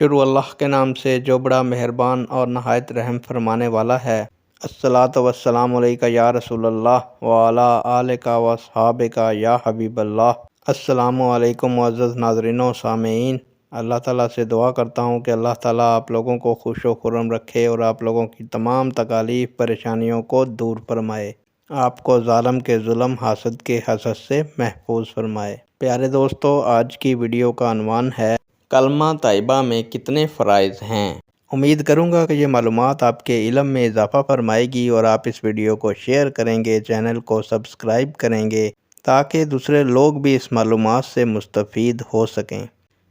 شروع اللہ کے نام سے جو بڑا مہربان اور نہایت رحم فرمانے والا ہے۔ الصلاۃ والسلام علیکہ یا رسول اللہ وعلی آلک واصحابک یا حبیب اللہ۔ السلام علیکم معزز ناظرین و سامعین، اللہ تعالیٰ سے دعا کرتا ہوں کہ اللہ تعالیٰ آپ لوگوں کو خوش و خرم رکھے اور آپ لوگوں کی تمام تکالیف پریشانیوں کو دور فرمائے، آپ کو ظالم کے ظلم، حاسد کے حسد سے محفوظ فرمائے۔ پیارے دوستو، آج کی ویڈیو کا عنوان ہے کلمہ طیبہ میں کتنے فرائض ہیں۔ امید کروں گا کہ یہ معلومات آپ کے علم میں اضافہ فرمائے گی اور آپ اس ویڈیو کو شیئر کریں گے، چینل کو سبسکرائب کریں گے تاکہ دوسرے لوگ بھی اس معلومات سے مستفید ہو سکیں۔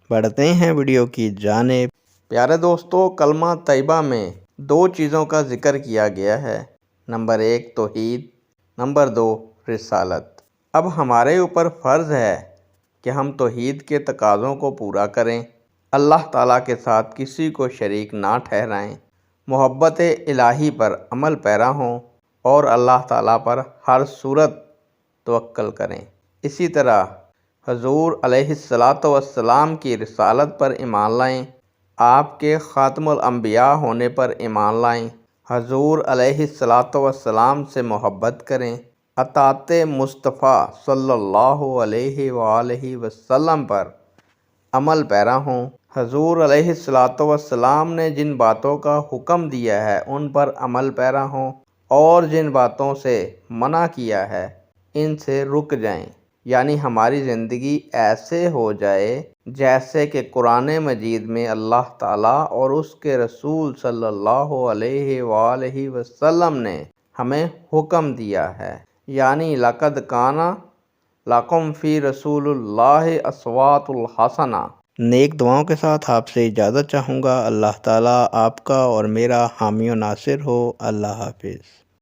بڑھتے ہیں ویڈیو کی جانب۔ پیارے دوستو، کلمہ طیبہ میں دو چیزوں کا ذکر کیا گیا ہے۔ نمبر 1 توحید، نمبر 2 رسالت۔ اب ہمارے اوپر فرض ہے کہ ہم توحید کے تقاضوں کو پورا کریں، اللہ تعالیٰ کے ساتھ کسی کو شریک نہ ٹھہرائیں، محبت الہی پر عمل پیرا ہوں اور اللہ تعالیٰ پر ہر صورت توکل کریں۔ اسی طرح حضور علیہ السلام کی رسالت پر ایمان لائیں، آپ کے خاتم الانبیاء ہونے پر ایمان لائیں، حضور علیہ السلام سے محبت کریں، اطاعت مصطفیٰ صلی اللہ علیہ وآلہ وسلم پر عمل پیرا ہوں، حضور علیہ السلام نے جن باتوں کا حکم دیا ہے ان پر عمل پیرا ہوں اور جن باتوں سے منع کیا ہے ان سے رک جائیں، یعنی ہماری زندگی ایسے ہو جائے جیسے کہ قرآن مجید میں اللہ تعالیٰ اور اس کے رسول صلی اللہ علیہ وآلہ وسلم نے ہمیں حکم دیا ہے، یعنی لَقَدْ كَانَ لَكُمْ فِي رَسُولِ اللَّهِ أُسْوَةٌ حَسَنَةٌ۔ نیک دعاؤں کے ساتھ آپ سے اجازت چاہوں گا۔ اللہ تعالیٰ آپ کا اور میرا حامی و ناصر ہو۔ اللہ حافظ۔